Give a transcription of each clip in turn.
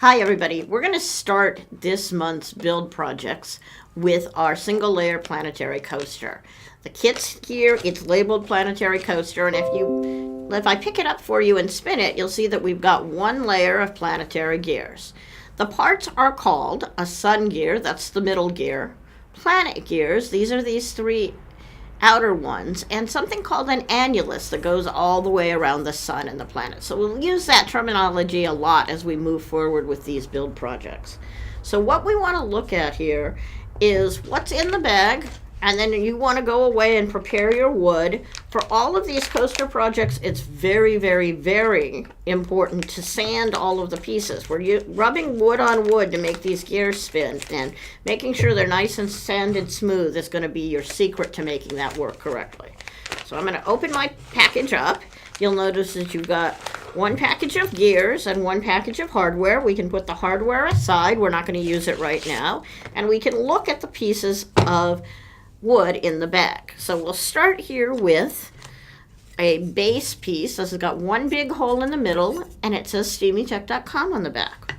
Hi everybody, we're going to start this month's build projects with our single layer planetary coaster. The kit's here, it's labeled planetary coaster, and if I pick it up for you and spin it, you'll see that we've got one layer of planetary gears. The parts are called a sun gear, that's the middle gear, planet gears, these are these three outer ones, and something called an annulus that goes all the way around the sun and the planet. So we'll use that terminology a lot as we move forward with these build projects. So what we want to look at here is what's in the bag, and then you want to go away and prepare your wood. For all of these coaster projects, it's very, very, very important to sand all of the pieces. We're rubbing wood on wood to make these gears spin, and making sure they're nice and sanded smooth is going to be your secret to making that work correctly. So I'm going to open my package up. You'll notice that you've got one package of gears and one package of hardware. We can put the hardware aside. We're not going to use it right now. And we can look at the pieces of wood in the bag. So we'll start here with a base piece. This has got one big hole in the middle, and it says steamytech.com on the back.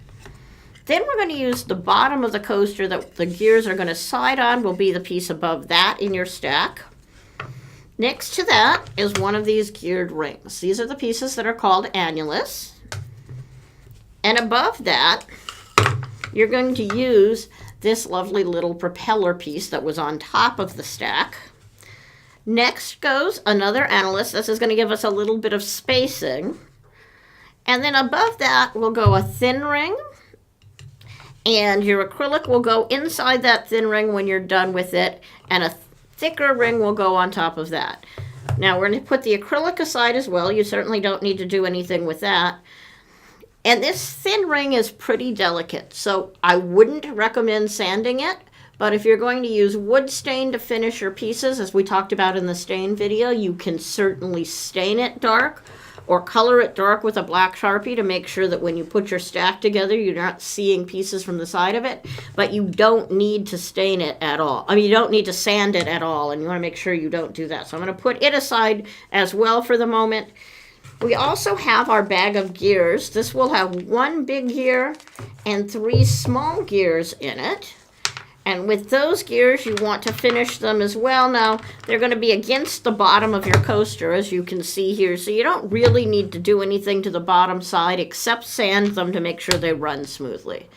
Then we're going to use the bottom of the coaster that the gears are going to side on, will be the piece above that in your stack. Next to that is one of these geared rings. These are the pieces that are called annulus. And above that, you're going to use this lovely little propeller piece that was on top of the stack. Next goes another annulus. This is going to give us a little bit of spacing. And then above that will go a thin ring, and your acrylic will go inside that thin ring when you're done with it, and a thicker ring will go on top of that. Now we're going to put the acrylic aside as well. You certainly don't need to do anything with that. And this thin ring is pretty delicate, so I wouldn't recommend sanding it. But if you're going to use wood stain to finish your pieces, as we talked about in the stain video, you can certainly stain it dark or color it dark with a black Sharpie to make sure that when you put your stack together, you're not seeing pieces from the side of it. But you don't need to stain it at all. I mean, you don't need to sand it at all, and you want to make sure you don't do that. So I'm going to put it aside as well for the moment. We also have our bag of gears. This will have one big gear and three small gears in it. And with those gears, you want to finish them as well. Now, they're going to be against the bottom of your coaster, as you can see here. So you don't really need to do anything to the bottom side except sand them to make sure they run smoothly.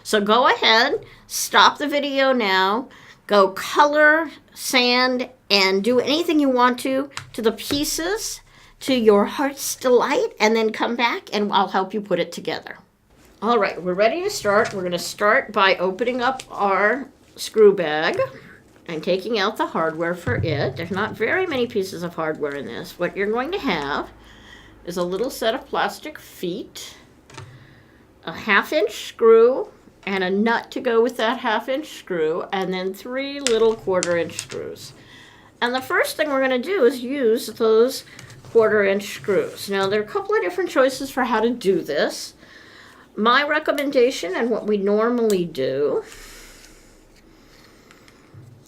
So go ahead, stop the video now, go color, sand, and do anything you want to the pieces to your heart's delight, and then come back and I'll help you put it together. All right, we're ready to start. We're going to start by opening up our screw bag and taking out the hardware for it. There's not very many pieces of hardware in this. What you're going to have is a little set of plastic feet, a 1/2-inch screw, and a nut to go with that 1/2-inch screw, and then 3 little 1/4-inch screws. And the first thing we're going to do is use those 1/4-inch screws. Now, there are a couple of different choices for how to do this. My recommendation, and what we normally do,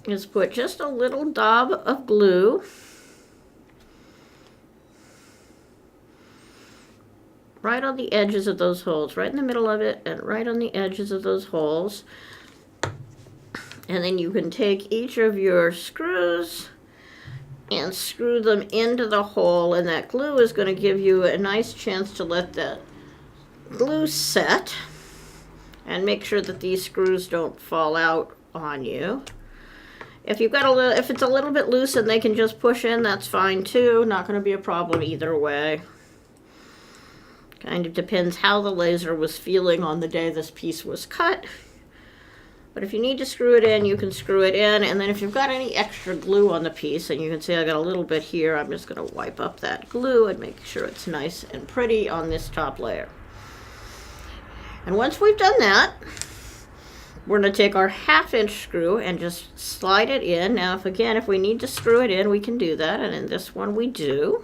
is put just a little dab of glue right on the edges of those holes, right in the middle of it, and right on the edges of those holes. And then you can take each of your screws and screw them into the hole, and that glue is going to give you a nice chance to let that glue set and make sure that these screws don't fall out on you. If you've got if it's a little bit loose and they can just push in, that's fine too. Not going to be a problem either way. Kind of depends how the laser was feeling on the day this piece was cut. But if you need to screw it in, you can screw it in. And then if you've got any extra glue on the piece, and you can see I got a little bit here, I'm just going to wipe up that glue and make sure it's nice and pretty on this top layer. And once we've done that, we're going to take our 1/2-inch screw and just slide it in. Now, if we need to screw it in, we can do that. And in this one, we do.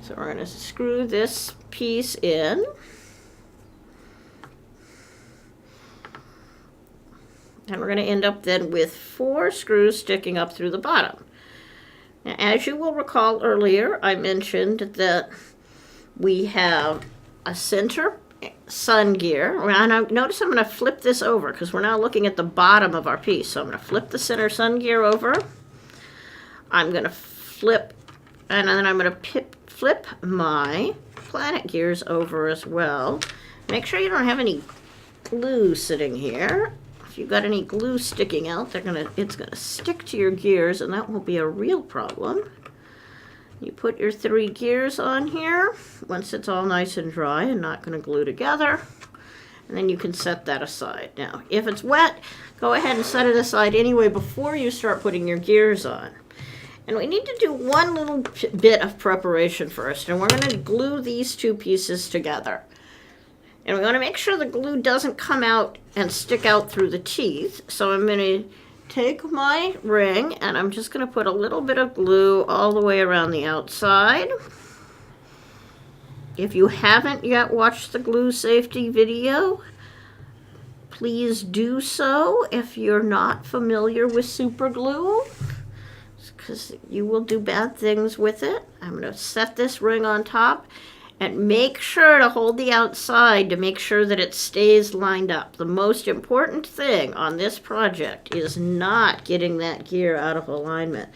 So we're going to screw this piece in. And we're going to end up then with 4 screws sticking up through the bottom. Now, as you will recall earlier, I mentioned that we have a center sun gear. And notice I'm going to flip this over because we're now looking at the bottom of our piece. So I'm going to flip the center sun gear over. I'm going to flip, and then I'm going to flip my planet gears over as well. Make sure you don't have any glue sitting here. If you've got any glue sticking out, it's going to stick to your gears, and that will be a real problem. You put your 3 gears on here once it's all nice and dry and not going to glue together. And then you can set that aside. Now, if it's wet, go ahead and set it aside anyway before you start putting your gears on. And we need to do one little bit of preparation first, and we're going to glue these 2 pieces together. And we want to make sure the glue doesn't come out and stick out through the teeth. So I'm going to take my ring, and I'm just going to put a little bit of glue all the way around the outside. If you haven't yet watched the glue safety video, please do so if you're not familiar with super glue, because you will do bad things with it. I'm going to set this ring on top and make sure to hold the outside to make sure that it stays lined up. The most important thing on this project is not getting that gear out of alignment.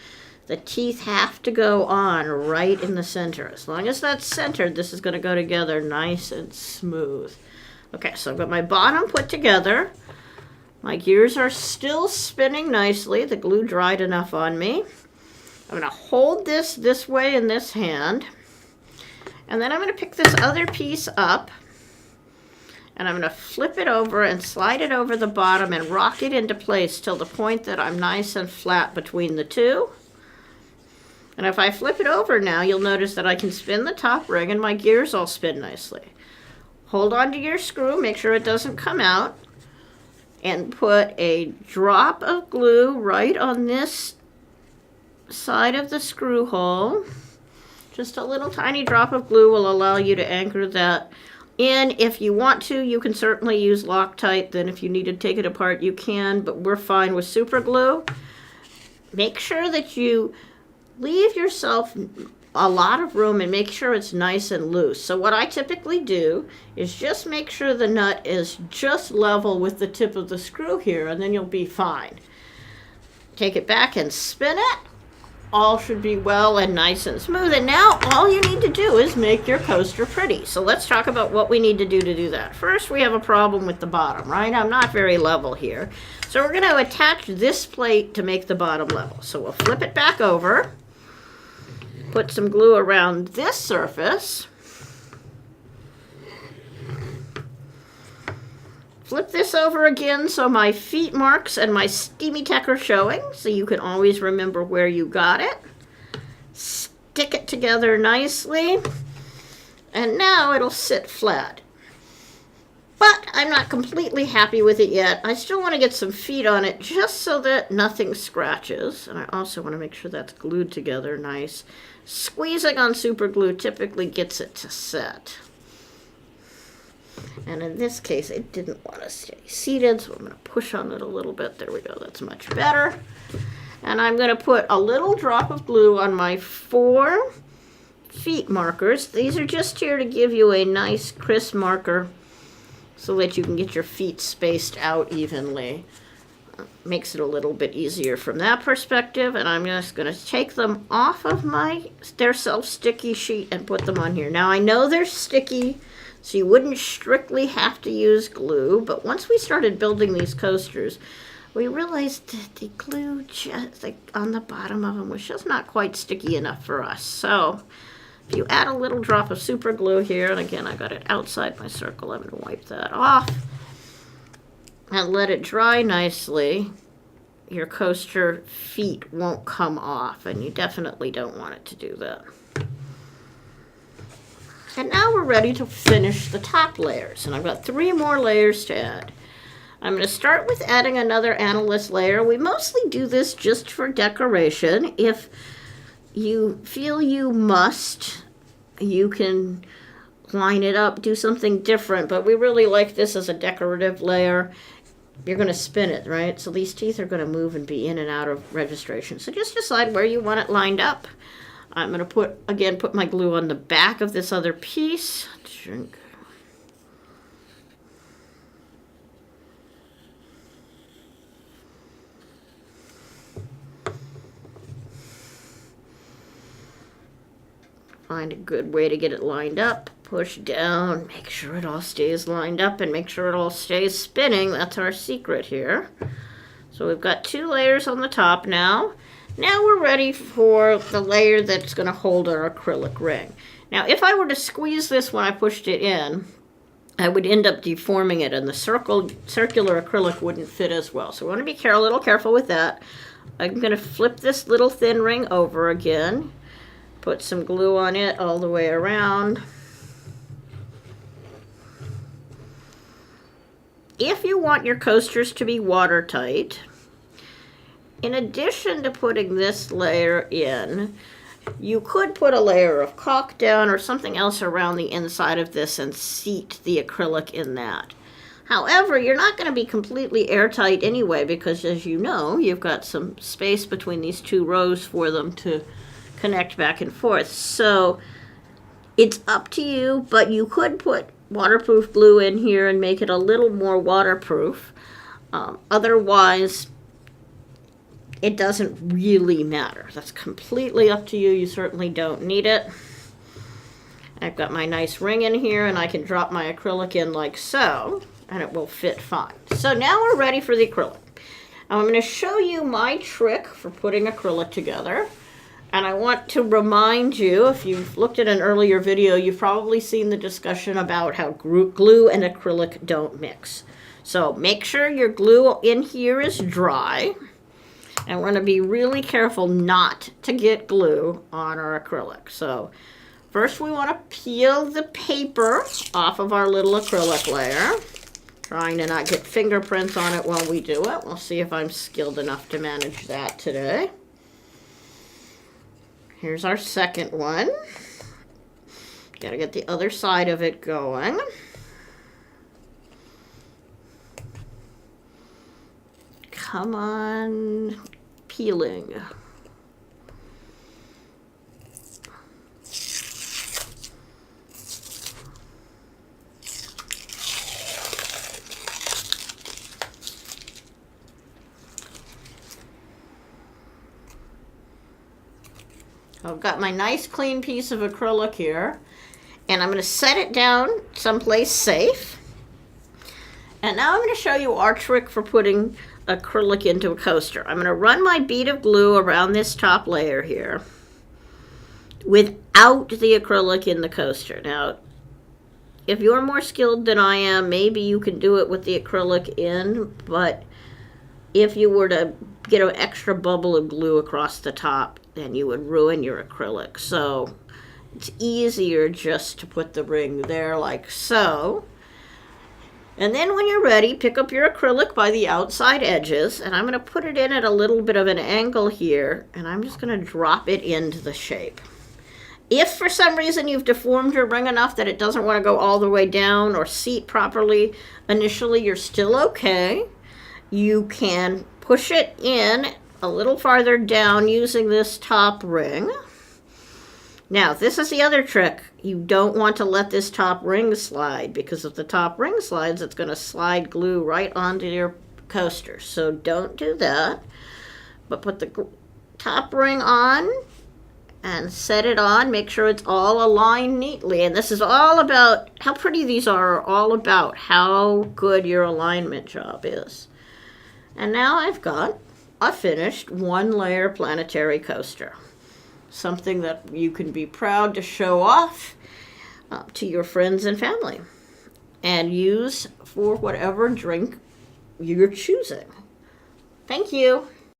The teeth have to go on right in the center. As long as that's centered, this is going to go together nice and smooth. Okay, so I've got my bottom put together. My gears are still spinning nicely. The glue dried enough on me. I'm going to hold this way in this hand. And then I'm going to pick this other piece up. And I'm going to flip it over and slide it over the bottom and rock it into place till the point that I'm nice and flat between the two. And if I flip it over now, you'll notice that I can spin the top ring and my gears all spin nicely. Hold on to your screw, make sure it doesn't come out, and put a drop of glue right on this side of the screw hole. Just a little tiny drop of glue will allow you to anchor that in. If you want to, you can certainly use Loctite. Then if you need to take it apart, you can, but we're fine with super glue. Make sure that you leave yourself a lot of room and make sure it's nice and loose. So what I typically do is just make sure the nut is just level with the tip of the screw here, and then you'll be fine. Take it back and spin it. All should be well and nice and smooth. And now all you need to do is make your coaster pretty. So let's talk about what we need to do that. First, we have a problem with the bottom, right? I'm not very level here. So we're going to attach this plate to make the bottom level. So we'll flip it back over. Put some glue around this surface. Flip this over again so my feet marks and my steamy tech are showing, so you can always remember where you got it. Stick it together nicely, and now it'll sit flat. But I'm not completely happy with it yet. I still want to get some feet on it just so that nothing scratches. And I also want to make sure that's glued together nice. Squeezing on super glue typically gets it to set. And in this case, it didn't want to stay seated, so I'm going to push on it a little bit. There we go, that's much better. And I'm going to put a little drop of glue on my 4 feet markers. These are just here to give you a nice crisp marker so that you can get your feet spaced out evenly. Makes it a little bit easier from that perspective. And I'm just going to take them off of their self-sticky sheet and put them on here. Now I know they're sticky, so you wouldn't strictly have to use glue, but once we started building these coasters, we realized that the glue just on the bottom of them was just not quite sticky enough for us. So if you add a little drop of super glue here, and again I got it outside my circle, I'm going to wipe that off and let it dry nicely, your coaster feet won't come off, and you definitely don't want it to do that. And now we're ready to finish the top layers, and I've got 3 more layers to add. I'm going to start with adding another analyst layer. We mostly do this just for decoration. If you feel you must, you can line it up, do something different, but we really like this as a decorative layer. You're going to spin it, right? So these teeth are going to move and be in and out of registration. So just decide where you want it lined up. I'm going to put my glue on the back of this other piece. Find a good way to get it lined up. Push down, make sure it all stays lined up, and make sure it all stays spinning. That's our secret here. So we've got 2 layers on the top now. Now we're ready for the layer that's going to hold our acrylic ring. Now if I were to squeeze this when I pushed it in, I would end up deforming it, and the circular acrylic wouldn't fit as well. So we want to be a little careful with that. I'm going to flip this little thin ring over again. Put some glue on it all the way around. If you want your coasters to be watertight, in addition to putting this layer in, you could put a layer of caulk down or something else around the inside of this and seat the acrylic in that. However, you're not going to be completely airtight anyway, because as you know, you've got some space between these 2 rows for them to connect back and forth. So it's up to you, but you could put waterproof glue in here and make it a little more waterproof. Otherwise, it doesn't really matter. That's completely up to you. You certainly don't need it. I've got my nice ring in here, and I can drop my acrylic in like so, and it will fit fine. So now we're ready for the acrylic. I'm going to show you my trick for putting acrylic together. And I want to remind you, if you've looked at an earlier video, you've probably seen the discussion about how glue and acrylic don't mix. So make sure your glue in here is dry. And we're going to be really careful not to get glue on our acrylic. So first we want to peel the paper off of our little acrylic layer. Trying to not get fingerprints on it while we do it. We'll see if I'm skilled enough to manage that today. Here's our second one. Got to get the other side of it going. Come on, peeling. I've got my nice clean piece of acrylic here, and I'm going to set it down someplace safe. And now I'm going to show you our trick for putting acrylic into a coaster. I'm going to run my bead of glue around this top layer here without the acrylic in the coaster. Now, if you're more skilled than I am, maybe you can do it with the acrylic in, but if you were to get an extra bubble of glue across the top, then you would ruin your acrylic. So it's easier just to put the ring there like so. And then when you're ready, pick up your acrylic by the outside edges, and I'm going to put it in at a little bit of an angle here, and I'm just going to drop it into the shape. If for some reason you've deformed your ring enough that it doesn't want to go all the way down or seat properly initially, you're still okay. You can push it in a little farther down using this top ring. Now, this is the other trick. You don't want to let this top ring slide, because if the top ring slides, it's going to slide glue right onto your coaster. So don't do that. But put the top ring on and set it on. Make sure it's all aligned neatly. And this is all about how pretty these are all about how good your alignment job is. And now I've got a finished 1-layer planetary coaster. Something that you can be proud to show off to your friends and family and use for whatever drink you're choosing. Thank you.